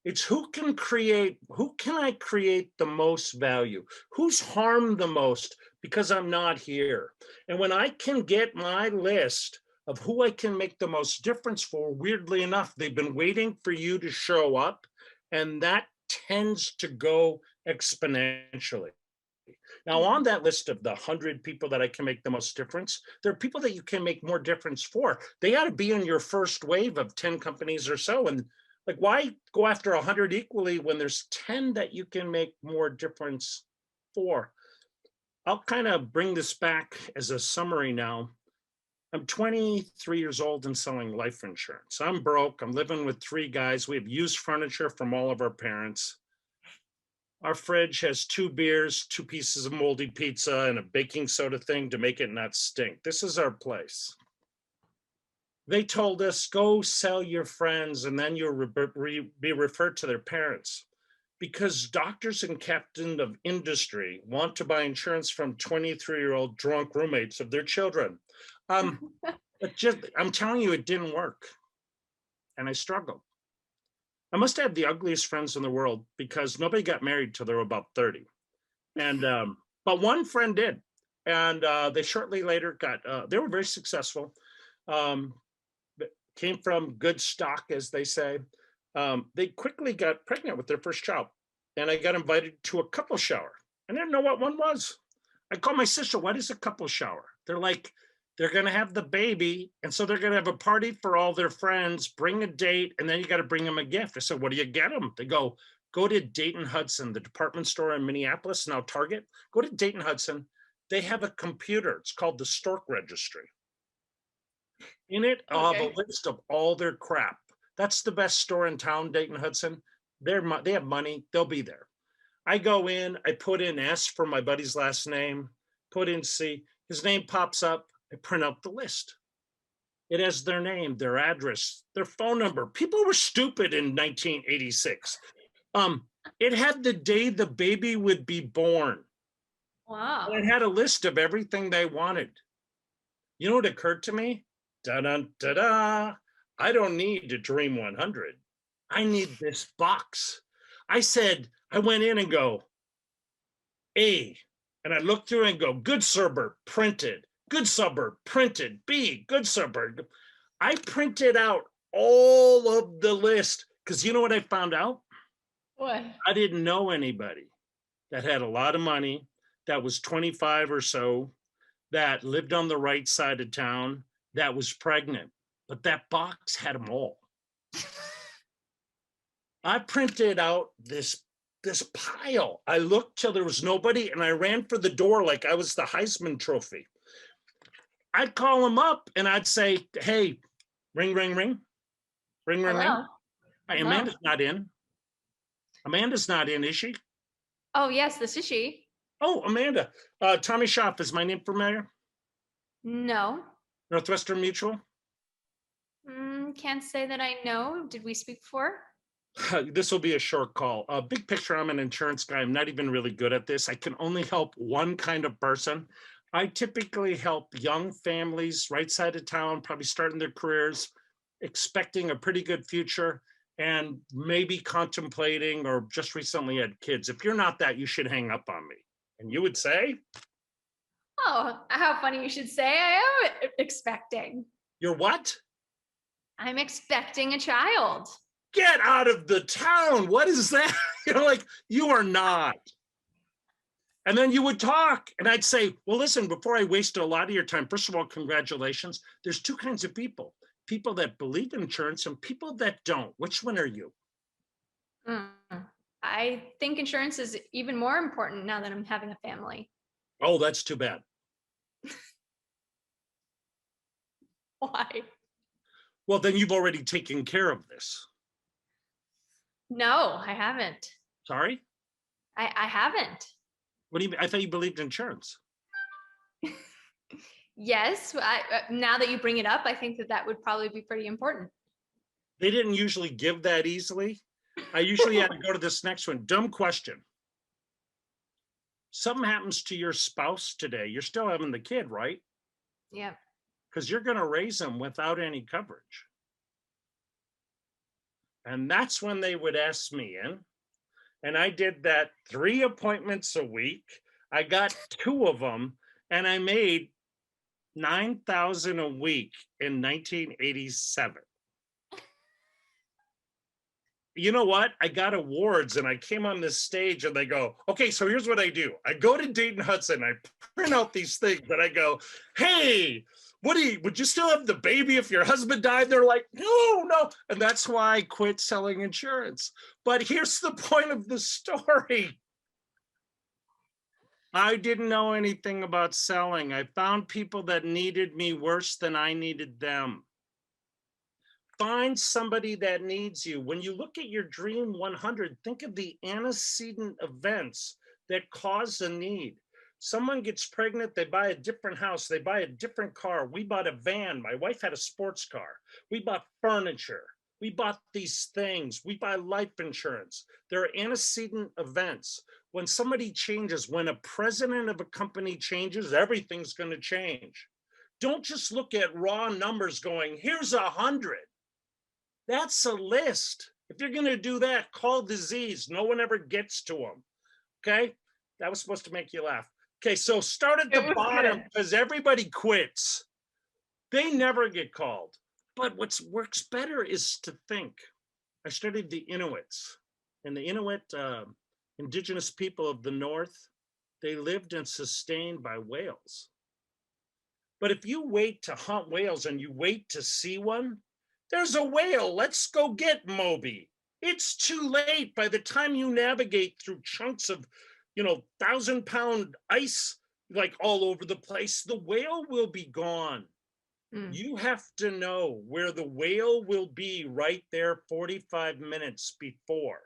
It's who can I create the most value? Who's harmed the most because I'm not here? And when I can get my list of who I can make the most difference for, weirdly enough, they've been waiting for you to show up, and that tends to go exponentially. Now, on that list of the 100 people that I can make the most difference, there are people that you can make more difference for. They ought to be in your first wave of 10 companies or so. And like, why go after 100 equally when there's 10 that you can make more difference for? I'll kind of bring this back as a summary now. I'm 23 years old and selling life insurance. I'm broke. I'm living with 3 guys. We have used furniture from all of our parents. Our fridge has 2 beers, 2 pieces of moldy pizza, and a baking soda thing to make it not stink. This is our place. They told us, go sell your friends, and then you'll be referred to their parents. Because doctors and captains of industry want to buy insurance from 23-year-old drunk roommates of their children. I'm telling you, it didn't work. And I struggled. I must have the ugliest friends in the world because nobody got married till they were about 30. And, but one friend did. And they shortly later they were very successful. Came from good stock, as they say. They quickly got pregnant with their first child. And I got invited to a couple shower. I didn't know what one was. I called my sister, what is a couple shower? They're like, they're going to have the baby. And so they're going to have a party for all their friends, bring a date, and then you got to bring them a gift. I said, what do you get them? They go to Dayton Hudson, the department store in Minneapolis, now Target. Go to Dayton Hudson. They have a computer. It's called the Stork Registry. In it, I'll have a list of all their crap. That's the best store in town, Dayton Hudson. They have money. They'll be there. I go in. I put in S for my buddy's last name. Put in C. His name pops up. I print out the list. It has their name, their address, their phone number. People were stupid in 1986. It had the day the baby would be born. Wow. And it had a list of everything they wanted. You know what occurred to me? Da-da-da-da. I don't need a Dream 100. I need this box. I went in and go, A, and I looked through and go, good suburb, printed. Good suburb, printed. B, good suburb. I printed out all of the list because you know what I found out? What? I didn't know anybody that had a lot of money, that was 25 or so, that lived on the right side of town, that was pregnant. But that box had them all. I printed out this pile. I looked till there was nobody and I ran for the door like I was the Heisman Trophy. I'd call them up and I'd say, hey, ring, ring, ring. Ring, ring, ring. Hey, Amanda's not in. Amanda's not in, is she? Oh, yes, this is she. Oh, Amanda. Tommy Schaff, is my name familiar? No. Northwestern Mutual? Can't say that I know. Did we speak before? This will be a short call. Big picture, I'm an insurance guy. I'm not even really good at this. I can only help one kind of person. I typically help young families, right side of town, probably starting their careers, expecting a pretty good future, and maybe contemplating or just recently had kids. If you're not that, you should hang up on me. And you would say? Oh, how funny you should say. I am expecting. You're what? I'm expecting a child. Get out of the town. What is that? Like, you are not. And then you would talk and I'd say, well, listen, before I wasted a lot of your time, first of all, congratulations. There's two kinds of people, people that believe in insurance and people that don't. Which one are you? I think insurance is even more important now that I'm having a family. Oh, that's too bad. Why? Well, then you've already taken care of this. No, I haven't. Sorry? I haven't. What do you mean? I thought you believed in insurance. Yes, now that you bring it up, I think that would probably be pretty important. They didn't usually give that easily. I usually had to go to this next one. Dumb question. Something happens to your spouse today. You're still having the kid, right? Yeah. Because you're going to raise them without any coverage. And that's when they would ask me in. And I did that 3 appointments a week. I got 2 of them and I made $9,000 a week in 1987. You know what? I got awards and I came on this stage and they go, okay, so here's what I do. I go to Dayton Hudson, I print out these things and I go, hey, would you still have the baby if your husband died? They're like, no. And that's why I quit selling insurance. But here's the point of the story. I didn't know anything about selling. I found people that needed me worse than I needed them. Find somebody that needs you. When you look at your Dream 100, think of the antecedent events that cause a need. Someone gets pregnant, they buy a different house, they buy a different car. We bought a van. My wife had a sports car. We bought furniture. We bought these things. We buy life insurance. There are antecedent events. When somebody changes, when a president of a company changes, everything's going to change. Don't just look at raw numbers going, here's 100. That's a list. If you're going to do that, call disease. No one ever gets to them. Okay? That was supposed to make you laugh. Okay, so start at the bottom because everybody quits. They never get called. But what works better is to think. I studied the Inuits, and the Inuit, indigenous people of the North, they lived and sustained by whales. But if you wait to hunt whales and you wait to see one, there's a whale. Let's go get Moby. It's too late. By the time you navigate through chunks of 1,000-pound ice, like all over the place, the whale will be gone. You have to know where the whale will be right there 45 minutes before.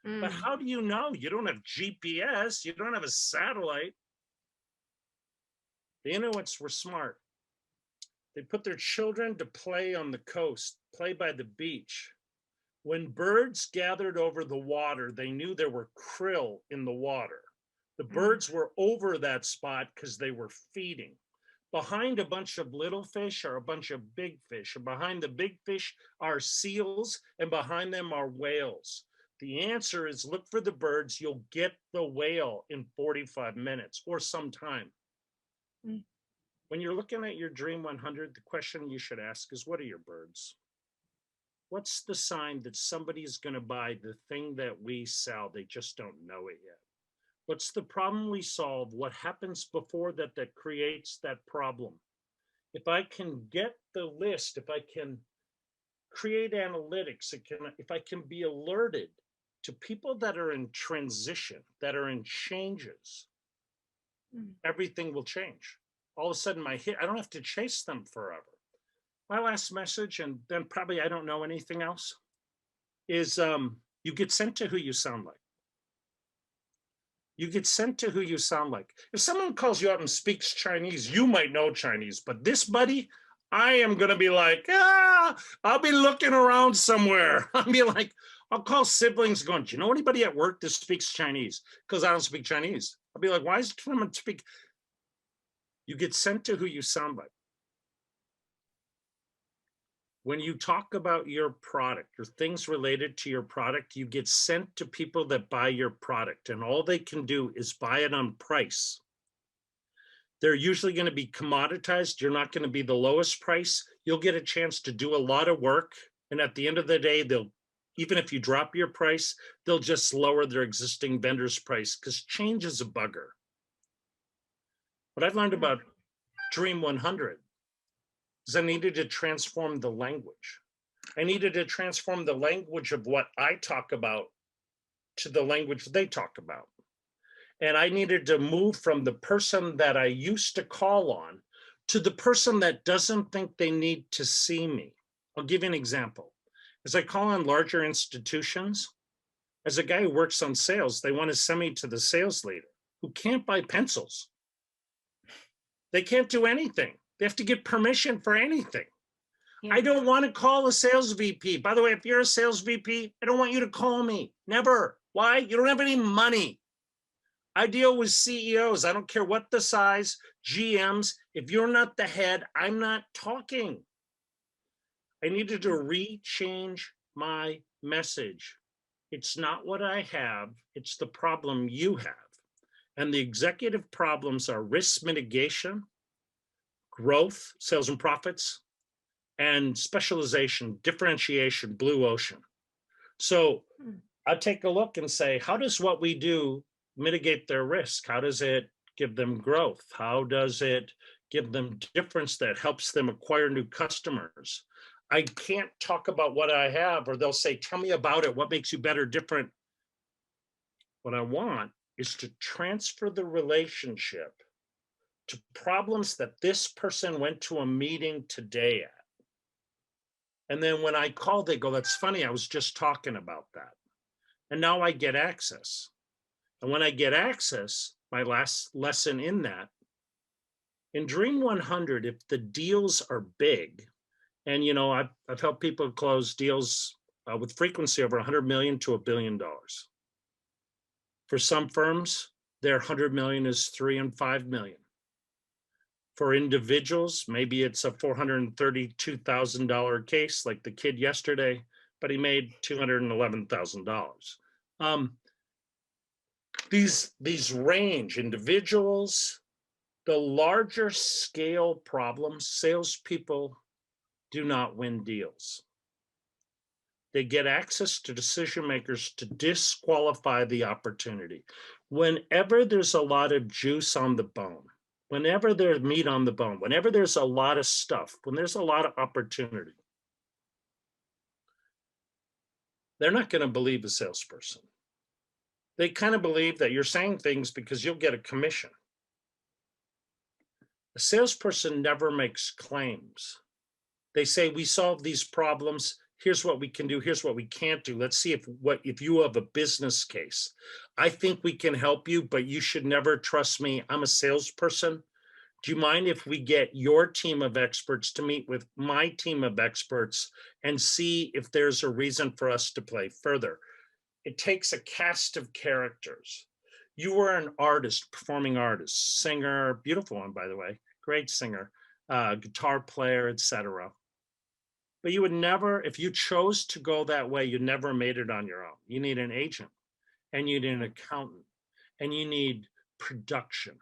But how do you know? You don't have GPS. You don't have a satellite. The Inuits were smart. They put their children to play on the coast, play by the beach. When birds gathered over the water, they knew there were krill in the water. The birds were over that spot because they were feeding. Behind a bunch of little fish are a bunch of big fish. And behind the big fish are seals, and behind them are whales. The answer is look for the birds. You'll get the whale in 45 minutes or sometime. When you're looking at your Dream 100, the question you should ask is, what are your birds? What's the sign that somebody's going to buy the thing that we sell? They just don't know it yet. What's the problem we solve? What happens before that that creates that problem? If I can get the list, if I can create analytics, if I can be alerted to people that are in transition, that are in changes, everything will change. All of a sudden, I don't have to chase them forever. My last message, and then probably I don't know anything else, is you get sent to who you sound like. You get sent to who you sound like. If someone calls you up and speaks Chinese, you might know Chinese, but this buddy, I am going to be like, I'll be looking around somewhere. I'll be like, I'll call siblings going, do you know anybody at work that speaks Chinese? Because I don't speak Chinese. I'll be like, why is someone speak? You get sent to who you sound like. When you talk about your product or things related to your product, you get sent to people that buy your product, and all they can do is buy it on price. They're usually going to be commoditized. You're not going to be the lowest price. You'll get a chance to do a lot of work. And at the end of the day, even if you drop your price, they'll just lower their existing vendor's price because change is a bugger. What I've learned about Dream 100 is I needed to transform the language. I needed to transform the language of what I talk about to the language they talk about. And I needed to move from the person that I used to call on to the person that doesn't think they need to see me. I'll give you an example. As I call on larger institutions, as a guy who works on sales, they want to send me to the sales leader who can't buy pencils. They can't do anything. They have to get permission for anything. Yeah. I don't want to call a sales VP. By the way, if you're a sales VP, I don't want you to call me. Never. Why? You don't have any money. I deal with CEOs. I don't care what the size, GMs. If you're not the head, I'm not talking. I needed to rechange my message. It's not what I have. It's the problem you have. And the executive problems are risk mitigation, growth, sales and profits, and specialization, differentiation, blue ocean. So I take a look and say, how does what we do mitigate their risk? How does it give them growth? How does it give them difference that helps them acquire new customers? I can't talk about what I have, or they'll say, tell me about it. What makes you better, different? What I want is to transfer the relationship to problems that this person went to a meeting today at. And then when I call, they go, that's funny, I was just talking about that. And now I get access. And when I get access, my last lesson in that, in Dream 100, if the deals are big, and I've helped people close deals with frequency over 100 million to $1 billion. For some firms, their 100 million is 3 and 5 million. For individuals, maybe it's a $432,000 case, like the kid yesterday, but he made $211,000. These range individuals, the larger scale problems, salespeople do not win deals. They get access to decision makers to disqualify the opportunity. Whenever there's a lot of juice on the bone, whenever there's meat on the bone, whenever there's a lot of stuff, when there's a lot of opportunity, they're not going to believe a salesperson. They kind of believe that you're saying things because you'll get a commission. A salesperson never makes claims. They say, we solve these problems. Here's what we can do. Here's what we can't do. Let's see if you have a business case. I think we can help you, but you should never trust me. I'm a salesperson. Do you mind if we get your team of experts to meet with my team of experts and see if there's a reason for us to play further? It takes a cast of characters. You were an artist, performing artist, singer, beautiful one, by the way, great singer, guitar player, etc. But you would never, if you chose to go that way, you never made it on your own. You need an agent, and you need an accountant, and you need production,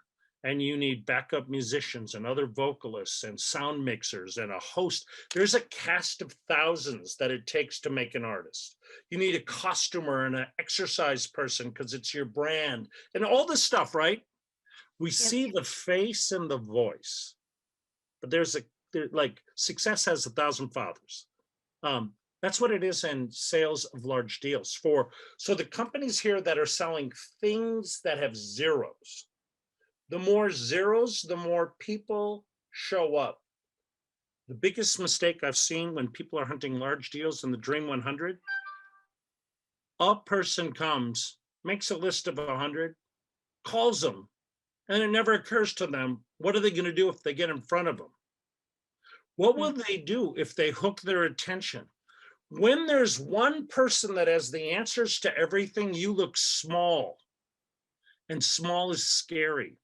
and you need backup musicians and other vocalists and sound mixers and a host. There's a cast of thousands that it takes to make an artist. You need a costumer and an exercise person because it's your brand and all this stuff, right? We see the face and the voice, but like success has 1,000 fathers. That's what it is in sales of large deals. So the companies here that are selling things that have zeros, the more zeros, the more people show up. The biggest mistake I've seen when people are hunting large deals in the Dream 100, a person comes, makes a list of 100, calls them, and it never occurs to them, what are they going to do if they get in front of them? What will they do if they hook their attention? When there's one person that has the answers to everything, you look small, and small is scary.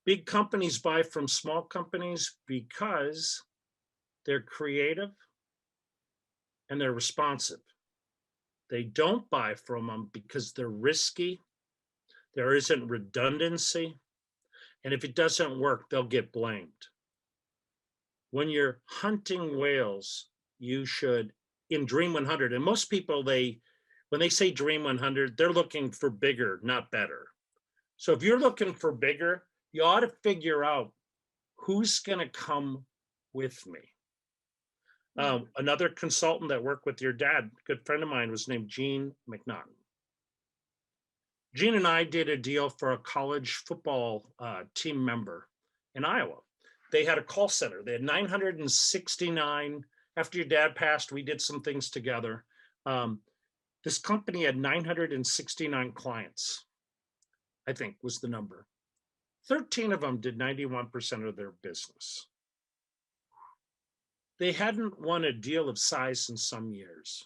Big companies buy from small companies because they're creative and they're responsive. They don't buy from them because they're risky. There isn't redundancy. And if it doesn't work, they'll get blamed. When you're hunting whales, you should, in Dream 100, and most people, when they say Dream 100, they're looking for bigger, not better. So if you're looking for bigger, you ought to figure out who's going to come with me. Another consultant that worked with your dad, a good friend of mine, was named Gene McNaughton. Gene and I did a deal for a college football team member in Iowa. They had a call center. They had 969. After your dad passed, we did some things together. This company had 969 clients, I think was the number. 13 of them did 91% of their business. They hadn't won a deal of size in some years.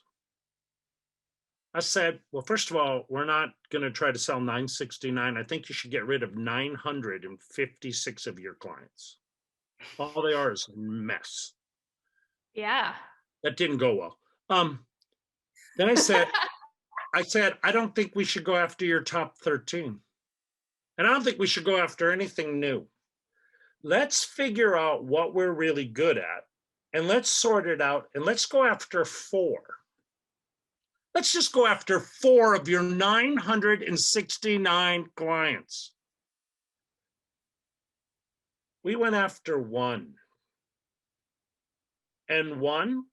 I said, well, first of all, we're not going to try to sell 969. I think you should get rid of 956 of your clients. All they are is a mess. Yeah. That didn't go well. Then I said, I don't think we should go after your top 13. And I don't think we should go after anything new. Let's figure out what we're really good at, and let's sort it out, and let's go after 4. Let's just go after 4 of your 969 clients. We went after 1. And 1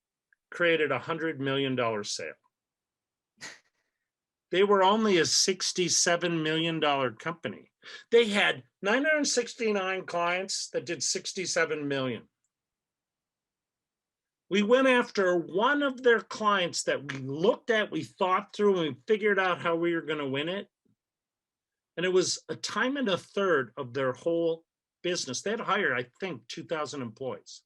created a $100 million sale. They were only a $67 million company. They had 969 clients that did 67 million. We went after 1 of their clients that we looked at, we thought through, and we figured out how we were going to win it. And it was a time and a third of their whole business. They had hired, I think, 2,000 employees.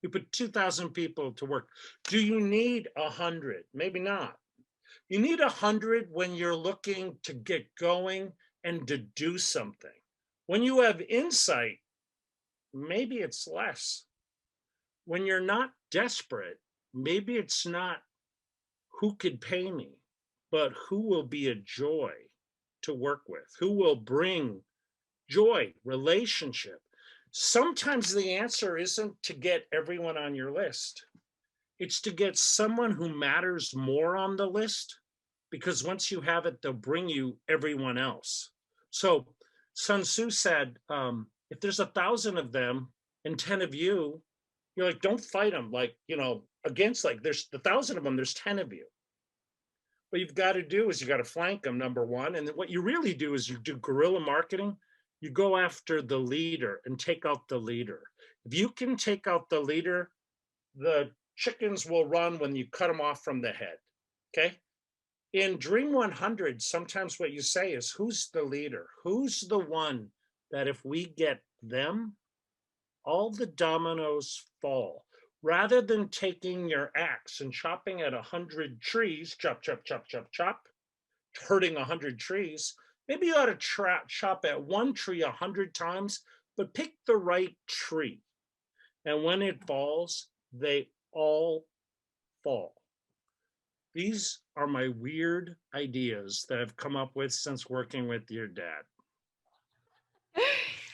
We put 2,000 people to work. Do you need 100? Maybe not. You need 100 when you're looking to get going and to do something. When you have insight, maybe it's less. When you're not desperate, maybe it's not who could pay me, but who will be a joy to work with, who will bring joy, relationship. Sometimes the answer isn't to get everyone on your list. It's to get someone who matters more on the list, because once you have it, they'll bring you everyone else. So Sun Tzu said, if there's 1,000 of them and 10 of you, you're like, don't fight them like, against, like, there's 1,000 of them, there's 10 of you. What you've got to do is you got to flank them, number one. And then what you really do is you do guerrilla marketing. You go after the leader and take out the leader. If you can take out the leader, the chickens will run when you cut them off from the head, okay? In Dream 100, sometimes what you say is, who's the leader? Who's the one that if we get them, all the dominoes fall? Rather than taking your axe and chopping at 100 trees, chop, chop, chop, chop, chop, hurting 100 trees, maybe you ought to chop at one tree 100 times, but pick the right tree. And when it falls, they all fall. These are my weird ideas that I've come up with since working with your dad.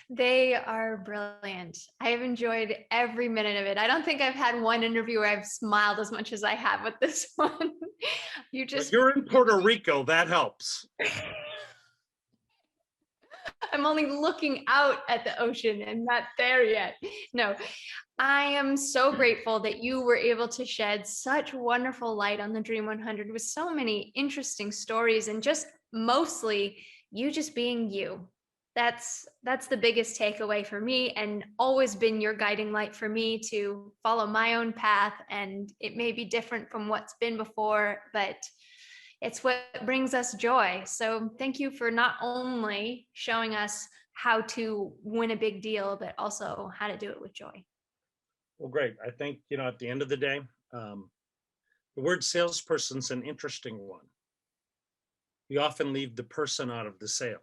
They are brilliant. I have enjoyed every minute of it. I don't think I've had one interview where I've smiled as much as I have with this one. You're in Puerto Rico, that helps. I'm only looking out at the ocean and not there yet. No, I am so grateful that you were able to shed such wonderful light on the Dream 100 with so many interesting stories, and just mostly you just being you. That's the biggest takeaway for me, and always been your guiding light for me to follow my own path. And it may be different from what's been before, but it's what brings us joy. So thank you for not only showing us how to win a big deal, but also how to do it with joy. Well, great. I think, at the end of the day, the word salesperson's an interesting one. We often leave the person out of the sale.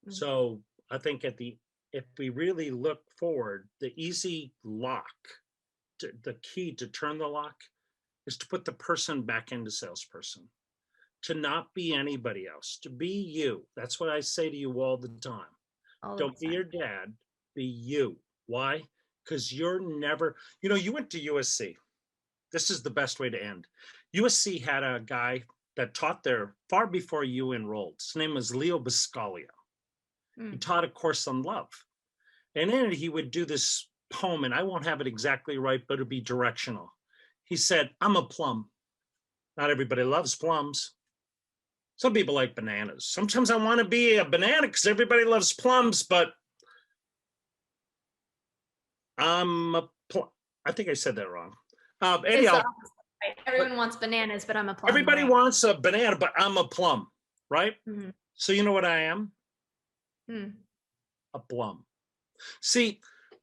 Mhm. So I think if we really look forward, the easy lock, the key to turn the lock is to put the person back into salesperson, to not be anybody else, to be you. That's what I say to you all the time. All the Don't be time. your dad, be you. Why? Because you're never, you went to USC. This is the best way to end. USC had a guy that taught there far before you enrolled. His name was Leo Biscaglia. He taught a course on love. And in it, he would do this poem, and I won't have it exactly right, but it'll be directional. He said, I'm a plum. Not everybody loves plums. Some people like bananas. Sometimes I want to be a banana because everybody loves plums, but I think I said that wrong. It's the Anyhow, opposite, right? Everyone wants bananas, but I'm a plum. everybody right? wants a banana, but I'm a plum, right? Mhm. So you know what I am? Hmm. A plum. See,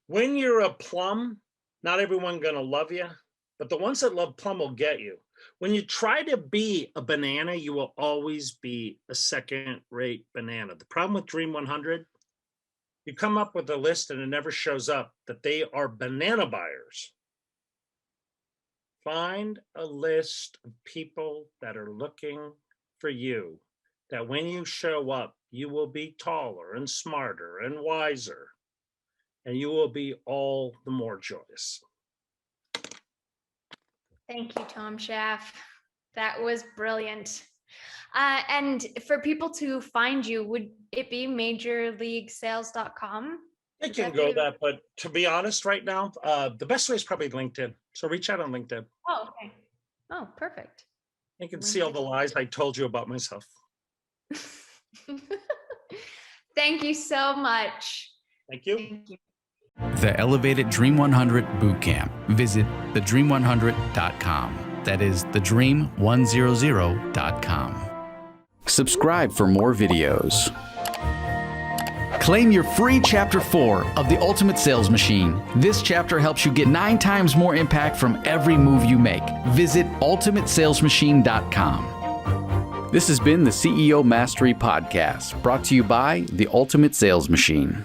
when you're a plum, not everyone gonna love you, but the ones that love plum will get you. When you try to be a banana, you will always be a second-rate banana. The problem with Dream 100, you come up with a list and it never shows up that they are banana buyers. Find a list of people that are looking for you, that when you show up, you will be taller and smarter and wiser, and you will be all the more joyous. Thank you, Tom Schaff. That was brilliant. And for people to find you, would it be majorleaguesales.com? They Would can that go be- that, but to be honest, right now, the best way is probably LinkedIn. So reach out on LinkedIn. Oh, okay. Oh, perfect. You can see all the lies I told you about myself. Thank you so much. Thank you. Thank you. The Elevated Dream 100 Bootcamp. Visit thedream100.com. That is thedream100.com. Subscribe for more videos. Claim your free Chapter 4 of The Ultimate Sales Machine. This chapter helps you get 9 times more impact from every move you make. Visit ultimatesalesmachine.com. This has been the CEO Mastery Podcast, brought to you by The Ultimate Sales Machine.